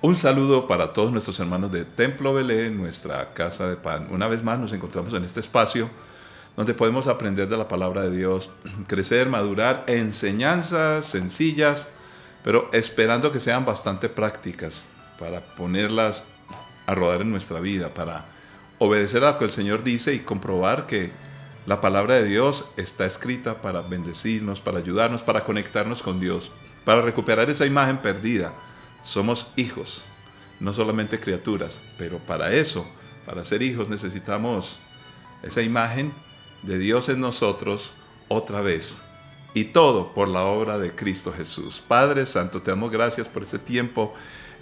Un saludo para todos nuestros hermanos de Templo Belén, nuestra casa de pan. Una vez más nos encontramos en este espacio donde podemos aprender de la palabra de Dios, crecer, madurar, enseñanzas sencillas, pero esperando que sean bastante prácticas para ponerlas a rodar en nuestra vida, para obedecer a lo que el Señor dice y comprobar que la palabra de Dios está escrita para bendecirnos, para ayudarnos, para conectarnos con Dios, para recuperar esa imagen perdida. Somos hijos, no solamente criaturas, pero para eso, para ser hijos, necesitamos esa imagen de Dios en nosotros otra vez. Y todo por la obra de Cristo Jesús. Padre Santo, te damos gracias por este tiempo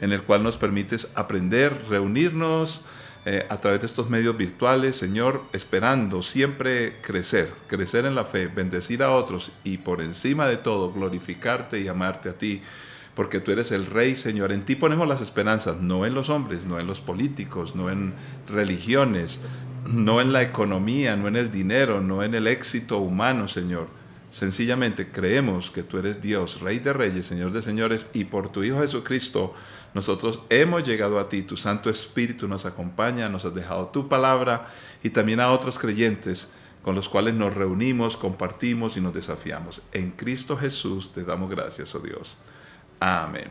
en el cual nos permites aprender, reunirnos a través de estos medios virtuales, Señor, esperando siempre crecer en la fe, bendecir a otros y por encima de todo glorificarte y amarte a ti. Porque tú eres el Rey, Señor. En ti ponemos las esperanzas, no en los hombres, no en los políticos, no en religiones, no en la economía, no en el dinero, no en el éxito humano, Señor. Sencillamente creemos que tú eres Dios, Rey de Reyes, Señor de Señores, y por tu Hijo Jesucristo nosotros hemos llegado a ti. Tu Santo Espíritu nos acompaña, nos has dejado tu palabra y también a otros creyentes con los cuales nos reunimos, compartimos y nos desafiamos. En Cristo Jesús te damos gracias, oh Dios. Amén.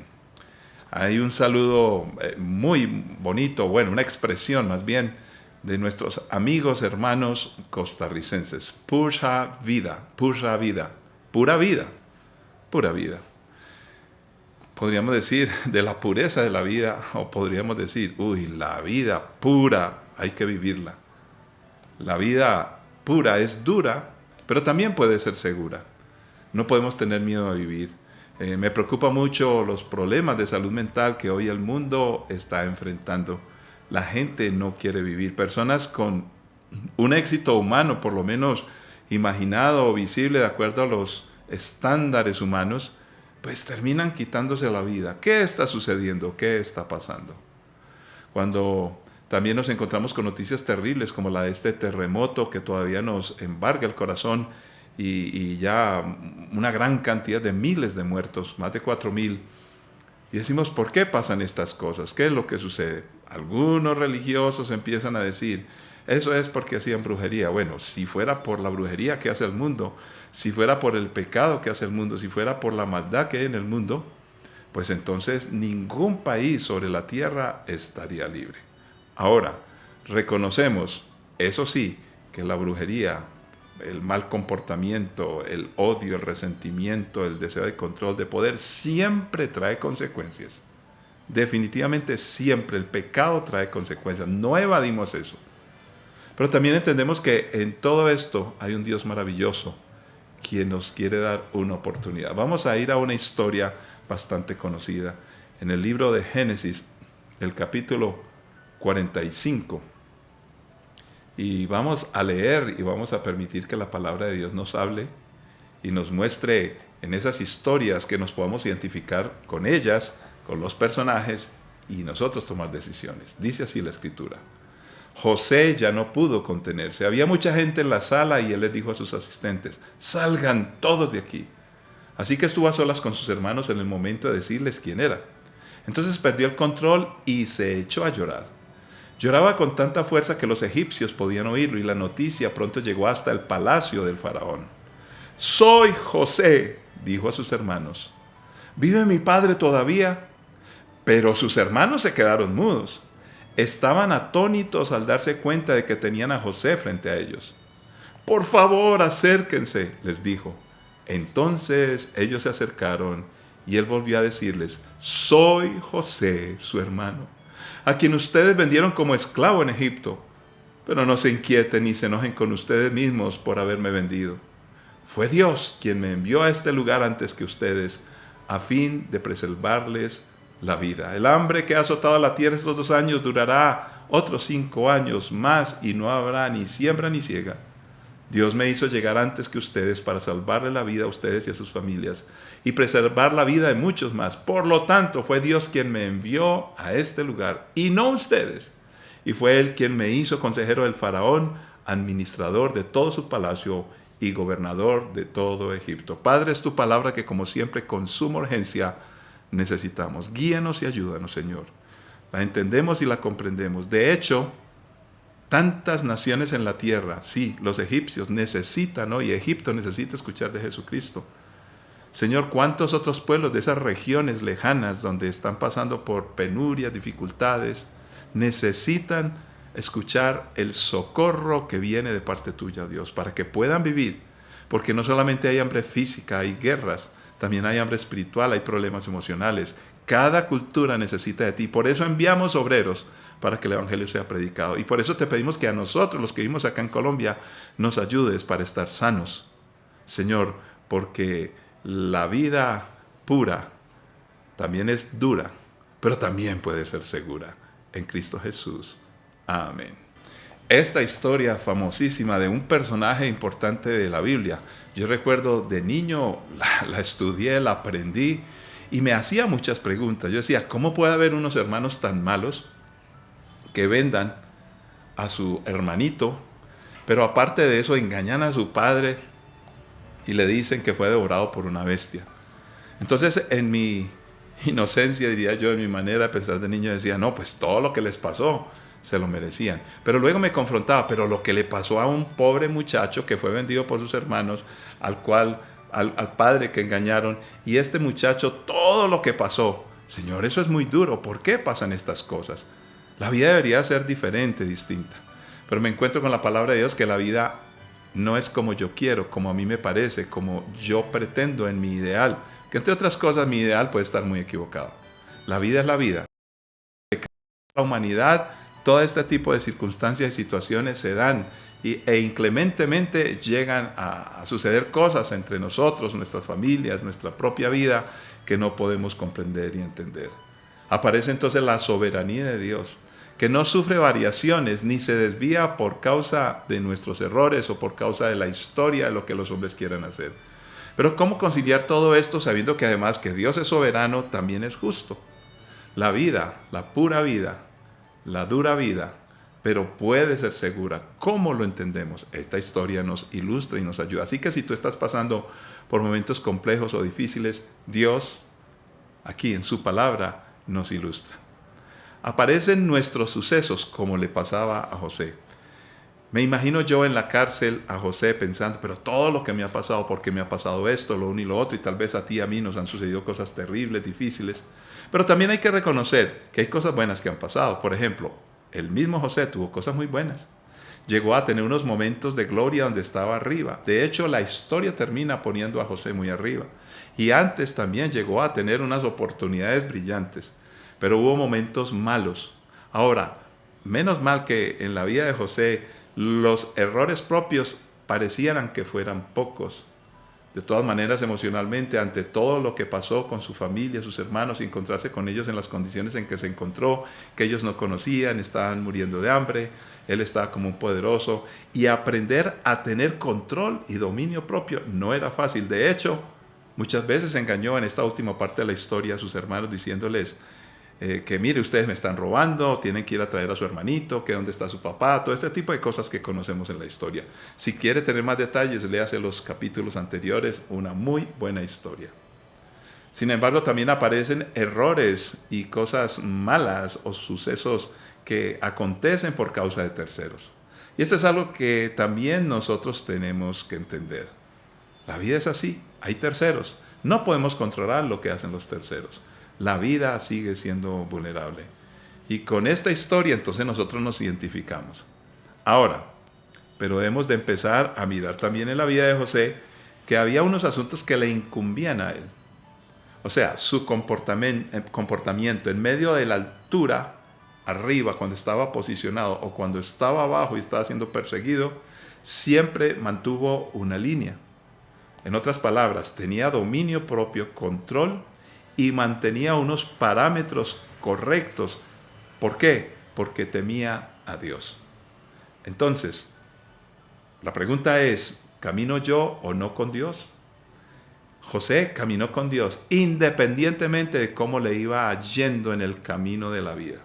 Hay un saludo muy bonito, bueno, una expresión más bien de nuestros amigos, hermanos costarricenses. Pura vida, pura vida, pura vida, pura vida. Podríamos decir de la pureza de la vida, o podríamos decir, la vida pura, hay que vivirla. La vida pura es dura, pero también puede ser segura. No podemos tener miedo a vivir. Me preocupa mucho los problemas de salud mental que hoy el mundo está enfrentando. La gente no quiere vivir. Personas con un éxito humano, por lo menos imaginado o visible de acuerdo a los estándares humanos, pues terminan quitándose la vida. ¿Qué está sucediendo? ¿Qué está pasando? Cuando también nos encontramos con noticias terribles como la de este terremoto que todavía nos embarga el corazón, y ya una gran cantidad de miles de muertos, más de 4,000. Y decimos, ¿por qué pasan estas cosas? ¿Qué es lo que sucede? Algunos religiosos empiezan a decir, eso es porque hacían brujería. Bueno, si fuera por la brujería que hace el mundo, si fuera por el pecado que hace el mundo, si fuera por la maldad que hay en el mundo, pues entonces ningún país sobre la tierra estaría libre. Ahora, reconocemos, eso sí, que la brujería, el mal comportamiento, el odio, el resentimiento, el deseo de control, de poder, siempre trae consecuencias. Definitivamente siempre el pecado trae consecuencias. No evadimos eso. Pero también entendemos que en todo esto hay un Dios maravilloso quien nos quiere dar una oportunidad. Vamos a ir a una historia bastante conocida. En el libro de Génesis, el capítulo 45. Y vamos a leer y vamos a permitir que la palabra de Dios nos hable y nos muestre en esas historias que nos podamos identificar con ellas, con los personajes y nosotros tomar decisiones. Dice así la Escritura. José ya no pudo contenerse. Había mucha gente en la sala y él les dijo a sus asistentes, salgan todos de aquí. Así que estuvo a solas con sus hermanos en el momento de decirles quién era. Entonces perdió el control y se echó a llorar. Lloraba con tanta fuerza que los egipcios podían oírlo y la noticia pronto llegó hasta el palacio del faraón. «Soy José», dijo a sus hermanos. «¿Vive mi padre todavía?» Pero sus hermanos se quedaron mudos. Estaban atónitos al darse cuenta de que tenían a José frente a ellos. «Por favor, acérquense», les dijo. Entonces ellos se acercaron y él volvió a decirles, «Soy José, su hermano, a quien ustedes vendieron como esclavo en Egipto. Pero no se inquieten ni se enojen con ustedes mismos por haberme vendido. Fue Dios quien me envió a este lugar antes que ustedes, a fin de preservarles la vida. El hambre que ha azotado la tierra estos 2 años durará otros 5 años más y no habrá ni siembra ni siega. Dios me hizo llegar antes que ustedes para salvarle la vida a ustedes y a sus familias y preservar la vida de muchos más. Por lo tanto, fue Dios quien me envió a este lugar y no ustedes. Y fue Él quien me hizo consejero del faraón, administrador de todo su palacio y gobernador de todo Egipto. Padre, es tu palabra que como siempre con suma urgencia necesitamos. Guíanos y ayúdanos, Señor. la entendemos y la comprendemos. De hecho, tantas naciones en la tierra, sí, los egipcios necesitan, ¿no? Y Egipto necesita escuchar de Jesucristo. Señor, ¿cuántos otros pueblos de esas regiones lejanas donde están pasando por penurias, dificultades, necesitan escuchar el socorro que viene de parte tuya, Dios, para que puedan vivir? Porque no solamente hay hambre física, hay guerras, también hay hambre espiritual, hay problemas emocionales. Cada cultura necesita de ti. Por eso enviamos obreros para que el Evangelio sea predicado. Y por eso te pedimos que a nosotros, los que vivimos acá en Colombia, nos ayudes para estar sanos, Señor, porque la vida pura también es dura, pero también puede ser segura en Cristo Jesús. Amén. Esta historia famosísima de un personaje importante de la Biblia, yo recuerdo de niño la estudié, la aprendí y me hacía muchas preguntas. Yo decía, ¿cómo puede haber unos hermanos tan malos que vendan a su hermanito, pero aparte de eso engañan a su padre y le dicen que fue devorado por una bestia? Entonces, en mi inocencia, diría yo, en mi manera de pensar de niño, decía, no, pues todo lo que les pasó se lo merecían. Pero luego me confrontaba, pero lo que le pasó a un pobre muchacho que fue vendido por sus hermanos, al padre que engañaron, y este muchacho, todo lo que pasó, Señor, eso es muy duro. ¿Por qué pasan estas cosas? La vida debería ser diferente, distinta. Pero me encuentro con la palabra de Dios que la vida no es como yo quiero, como a mí me parece, como yo pretendo en mi ideal. Que entre otras cosas mi ideal puede estar muy equivocado. La vida es la vida. La humanidad, todo este tipo de circunstancias y situaciones se dan e inclementemente llegan a suceder cosas entre nosotros, nuestras familias, nuestra propia vida, que no podemos comprender y entender. Aparece entonces la soberanía de Dios, que no sufre variaciones ni se desvía por causa de nuestros errores o por causa de la historia de lo que los hombres quieran hacer. Pero ¿cómo conciliar todo esto sabiendo que además que Dios es soberano, también es justo? La vida, la pura vida, la dura vida, pero puede ser segura. ¿Cómo lo entendemos? Esta historia nos ilustra y nos ayuda. Así que si tú estás pasando por momentos complejos o difíciles, Dios, aquí en su palabra, nos ilustra. Aparecen nuestros sucesos como le pasaba a José. Me imagino yo en la cárcel a José pensando, pero todo lo que me ha pasado, porque me ha pasado esto, lo uno y lo otro, y tal vez a ti y a mí nos han sucedido cosas terribles, difíciles. Pero también hay que reconocer que hay cosas buenas que han pasado. Por ejemplo, el mismo José tuvo cosas muy buenas. Llegó a tener unos momentos de gloria donde estaba arriba. De hecho, la historia termina poniendo a José muy arriba. Y antes también llegó a tener unas oportunidades brillantes. Pero hubo momentos malos. Ahora, menos mal que en la vida de José los errores propios parecieran que fueran pocos. De todas maneras, emocionalmente, ante todo lo que pasó con su familia, sus hermanos, y encontrarse con ellos en las condiciones en que se encontró, que ellos no conocían, estaban muriendo de hambre, él estaba como un poderoso, y aprender a tener control y dominio propio no era fácil. De hecho, muchas veces engañó en esta última parte de la historia a sus hermanos diciéndoles que mire, ustedes me están robando, tienen que ir a traer a su hermanito, que dónde está su papá, todo este tipo de cosas que conocemos en la historia. Si quiere tener más detalles, léase los capítulos anteriores, una muy buena historia. Sin embargo, también aparecen errores y cosas malas o sucesos que acontecen por causa de terceros. Y esto es algo que también nosotros tenemos que entender. La vida es así, hay terceros. No podemos controlar lo que hacen los terceros. La vida sigue siendo vulnerable. Y con esta historia entonces nosotros nos identificamos. Ahora, pero hemos de empezar a mirar también en la vida de José que había unos asuntos que le incumbían a él. O sea, su comportamiento en medio de la altura, arriba, cuando estaba posicionado, o cuando estaba abajo y estaba siendo perseguido, siempre mantuvo una línea. En otras palabras, tenía dominio propio, control, y mantenía unos parámetros correctos. ¿Por qué? Porque temía a Dios. Entonces, la pregunta es, ¿camino yo o no con Dios? José caminó con Dios, independientemente de cómo le iba yendo en el camino de la vida.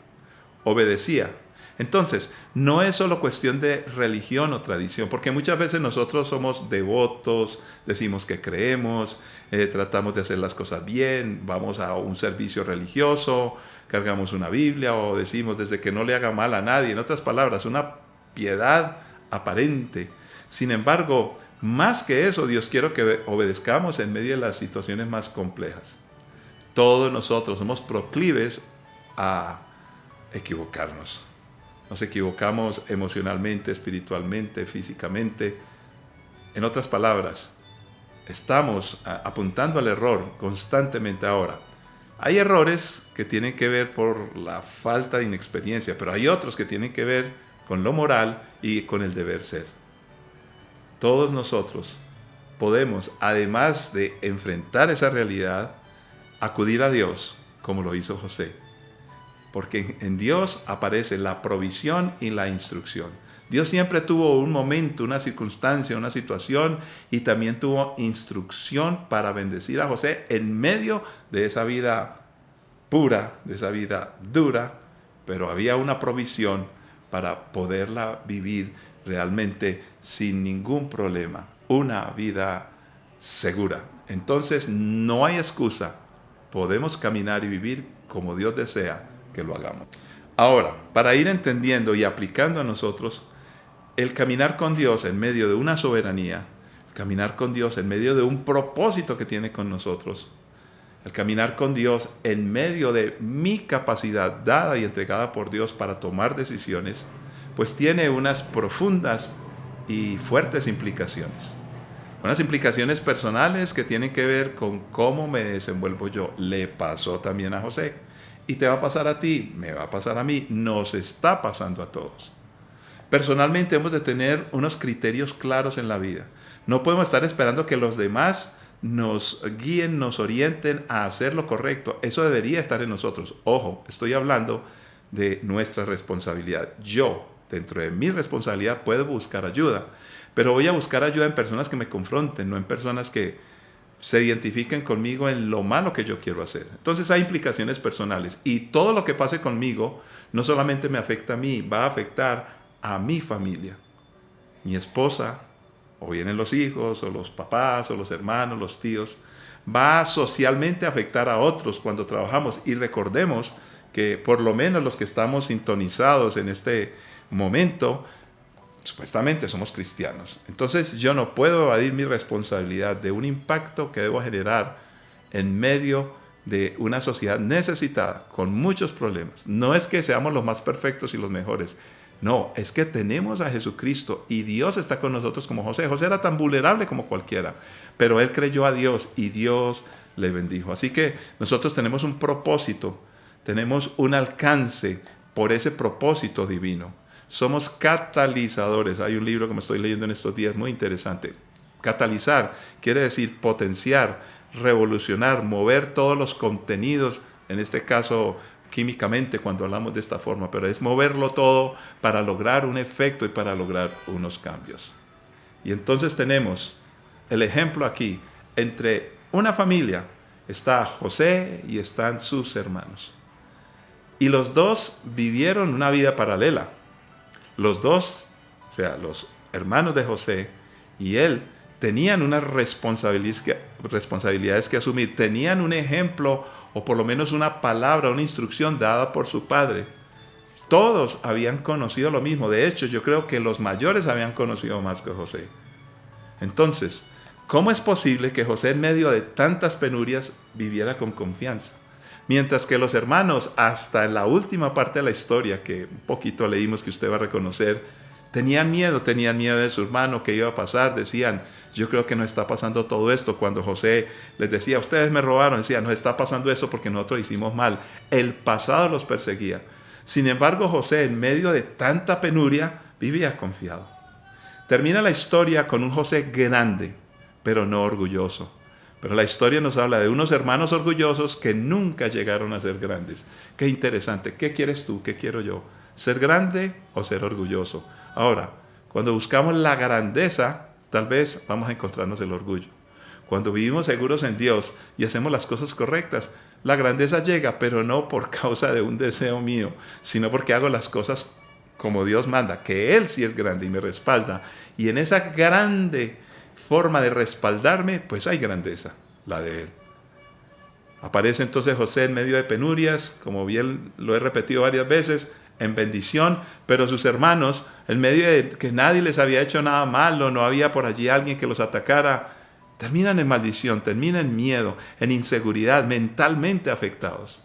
Obedecía. Entonces, no es solo cuestión de religión o tradición, porque muchas veces nosotros somos devotos, decimos que creemos, tratamos de hacer las cosas bien, vamos a un servicio religioso, cargamos una Biblia o decimos desde que no le haga mal a nadie. En otras palabras, una piedad aparente. Sin embargo, más que eso, Dios quiere que obedezcamos en medio de las situaciones más complejas. Todos nosotros somos proclives a equivocarnos. Nos equivocamos emocionalmente, espiritualmente, físicamente. En otras palabras, estamos apuntando al error constantemente ahora. Hay errores que tienen que ver por la falta de inexperiencia, pero hay otros que tienen que ver con lo moral y con el deber ser. Todos nosotros podemos, además de enfrentar esa realidad, acudir a Dios como lo hizo José. Porque en Dios aparece la provisión y la instrucción. Dios siempre tuvo un momento, una circunstancia, una situación y también tuvo instrucción para bendecir a José en medio de esa vida pura, de esa vida dura, pero había una provisión para poderla vivir realmente sin ningún problema, una vida segura. Entonces no hay excusa, podemos caminar y vivir como Dios desea que lo hagamos. Ahora, para ir entendiendo y aplicando a nosotros, el caminar con Dios en medio de una soberanía, el caminar con Dios en medio de un propósito que tiene con nosotros, el caminar con Dios en medio de mi capacidad dada y entregada por Dios para tomar decisiones, pues tiene unas profundas y fuertes implicaciones. Unas implicaciones personales que tienen que ver con cómo me desenvuelvo yo. Le pasó también a José. Y te va a pasar a ti, me va a pasar a mí, nos está pasando a todos. Personalmente hemos de tener unos criterios claros en la vida. No podemos estar esperando que los demás nos guíen, nos orienten a hacer lo correcto. Eso debería estar en nosotros. Ojo, estoy hablando de nuestra responsabilidad. Yo, dentro de mi responsabilidad, puedo buscar ayuda, pero voy a buscar ayuda en personas que me confronten, no en personas que se identifiquen conmigo en lo malo que yo quiero hacer. Entonces hay implicaciones personales y todo lo que pase conmigo no solamente me afecta a mí, va a afectar a mi familia, mi esposa, o vienen los hijos, o los papás, o los hermanos, los tíos. Va socialmente a afectar a otros cuando trabajamos. Y recordemos que por lo menos los que estamos sintonizados en este momento, supuestamente somos cristianos. Entonces yo no puedo evadir mi responsabilidad de un impacto que debo generar en medio de una sociedad necesitada, con muchos problemas. No es que seamos los más perfectos y los mejores. No, es que tenemos a Jesucristo y Dios está con nosotros como José. José era tan vulnerable como cualquiera, pero él creyó a Dios y Dios le bendijo. Así que nosotros tenemos un propósito, tenemos un alcance por ese propósito divino. Somos catalizadores. Hay un libro que me estoy leyendo en estos días muy interesante. Catalizar quiere decir potenciar, revolucionar, mover todos los contenidos, en este caso químicamente cuando hablamos de esta forma, pero es moverlo todo para lograr un efecto y para lograr unos cambios. Y entonces tenemos el ejemplo aquí, entre una familia está José y están sus hermanos. Y los dos vivieron una vida paralela. Los dos, o sea, los hermanos de José y él, tenían unas responsabilidades que asumir, tenían un ejemplo o por lo menos una palabra, una instrucción dada por su padre. Todos habían conocido lo mismo. De hecho, yo creo que los mayores habían conocido más que José. Entonces, ¿cómo es posible que José en medio de tantas penurias viviera con confianza? Mientras que los hermanos, hasta en la última parte de la historia, que un poquito leímos que usted va a reconocer, tenían miedo de su hermano, qué iba a pasar, decían, yo creo que nos está pasando todo esto. Cuando José les decía, ustedes me robaron, decían, nos está pasando esto porque nosotros hicimos mal. El pasado los perseguía. Sin embargo, José, en medio de tanta penuria, vivía confiado. Termina la historia con un José grande, pero no orgulloso. Pero la historia nos habla de unos hermanos orgullosos que nunca llegaron a ser grandes. Qué interesante. ¿Qué quieres tú? ¿Qué quiero yo? ¿Ser grande o ser orgulloso? Ahora, cuando buscamos la grandeza, tal vez vamos a encontrarnos el orgullo. Cuando vivimos seguros en Dios y hacemos las cosas correctas, la grandeza llega, pero no por causa de un deseo mío, sino porque hago las cosas como Dios manda, que Él sí es grande y me respalda. Y en esa grande forma de respaldarme, pues hay grandeza, la de Él. Aparece entonces José en medio de penurias, como bien lo he repetido varias veces, en bendición, pero sus hermanos, en medio de que nadie les había hecho nada malo, no había por allí alguien que los atacara, terminan en maldición, terminan en miedo, en inseguridad, mentalmente afectados.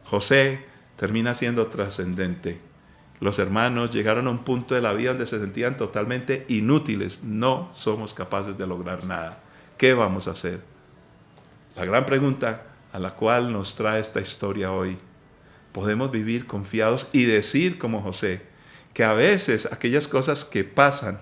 José termina siendo trascendente. Los hermanos llegaron a un punto de la vida donde se sentían totalmente inútiles. No somos capaces de lograr nada. ¿Qué vamos a hacer? La gran pregunta a la cual nos trae esta historia hoy. Podemos vivir confiados y decir como José, que a veces aquellas cosas que pasan,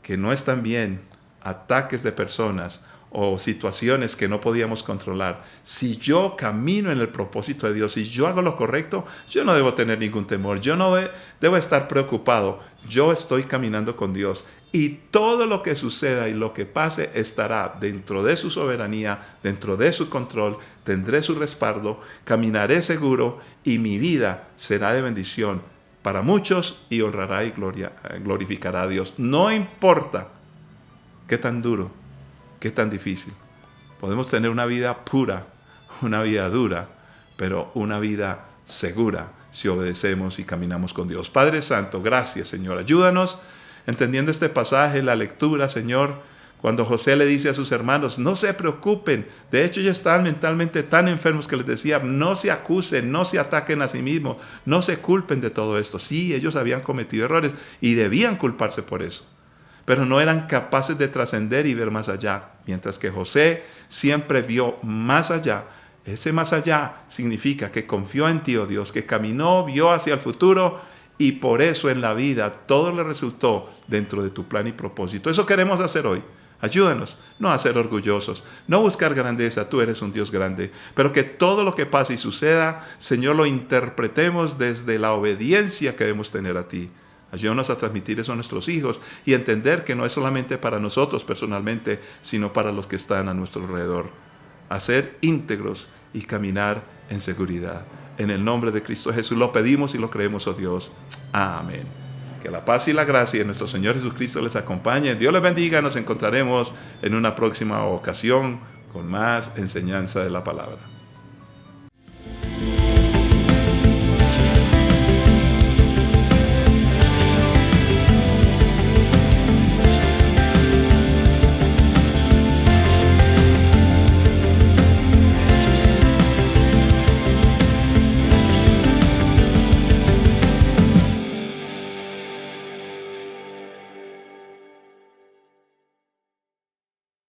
que no están bien, ataques de personas o situaciones que no podíamos controlar, si yo camino en el propósito de Dios, si yo hago lo correcto, yo no debo tener ningún temor, yo no debo estar preocupado, yo estoy caminando con Dios y todo lo que suceda y lo que pase estará dentro de su soberanía, dentro de su control, tendré su respaldo, caminaré seguro y mi vida será de bendición para muchos y honrará y glorificará a Dios. No importa qué tan duro, qué tan difícil. Podemos tener una vida pura, una vida dura, pero una vida segura si obedecemos y caminamos con Dios. Padre Santo, gracias, Señor. Ayúdanos entendiendo este pasaje, la lectura, Señor, cuando José le dice a sus hermanos, no se preocupen. De hecho, ellos estaban mentalmente tan enfermos que les decía, no se acusen, no se ataquen a sí mismos, no se culpen de todo esto. Sí, ellos habían cometido errores y debían culparse por eso, pero no eran capaces de trascender y ver más allá. Mientras que José siempre vio más allá. Ese más allá significa que confió en ti, oh Dios, que caminó, vio hacia el futuro y por eso en la vida todo le resultó dentro de tu plan y propósito. Eso queremos hacer hoy. Ayúdanos, no a ser orgullosos, no buscar grandeza, tú eres un Dios grande, pero que todo lo que pase y suceda, Señor, lo interpretemos desde la obediencia que debemos tener a ti. Ayúdanos a transmitir eso a nuestros hijos y entender que no es solamente para nosotros personalmente, sino para los que están a nuestro alrededor. A ser íntegros y caminar en seguridad. En el nombre de Cristo Jesús lo pedimos y lo creemos, oh Dios. Amén. Que la paz y la gracia de nuestro Señor Jesucristo les acompañe. Dios les bendiga. Nos encontraremos en una próxima ocasión con más enseñanza de la palabra.